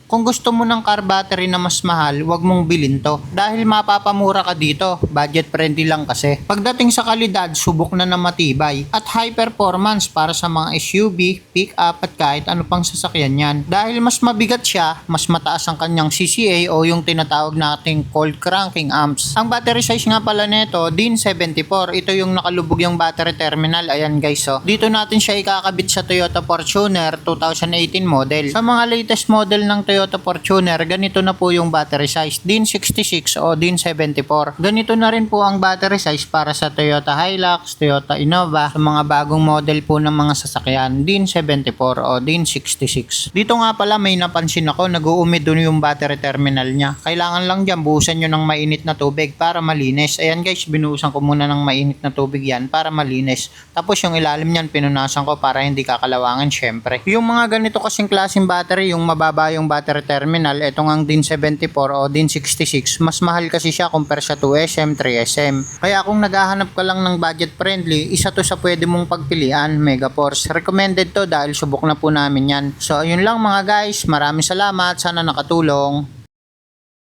Kung gusto mo ng car battery na mas mahal, wag mong bilhin to. Dahil mapapamura ka dito, budget friendly lang kasi. Pagdating sa kalidad, subok na matibay. At high performance para sa mga SUV, pick-up at kahit ano pang sasakyan yan. Dahil mas mabigat siya, mas mataas ang kanyang CCA o yung tinatawag nating cold cranking amps. Ang battery size nga pala nito, DIN 74. Ito yung nakalubog yung battery terminal. Ayan guys, oh. Dito natin siya ikakabit sa Toyota Fortuner 2018 model. Sa mga latest model ng Toyota Fortuner, ganito na po yung battery size, DIN 66 o DIN 74. Ganito na rin po ang battery size para sa Toyota Hilux, Toyota Innova, sa mga bagong model po ng mga sasakyan, DIN 74 o DIN 66. Dito nga pala may napansin ako, nag-uumid dun yung battery terminal niya. Kailangan lang dyan, buhusan nyo ng mainit na tubig para malinis. Ayan guys, binuhusan ko muna ng mainit na tubig yan para malinis. Tapos yung ilalim niyan, pinunasan ko para hindi kakalawangan syempre. Yung mga ganito kasing klaseng battery, yung mababa yung battery terminal, etong ang DIN 74 o DIN 66, mas mahal kasi siya compare sa 2SM, 3SM. Kaya kung naghahanap ka lang ng budget friendly, isa to sa pwede mong pagpilian, Megaforce. Recommended to dahil subok na po namin yan. So ayun lang mga guys, maraming salamat, sana nakatulong.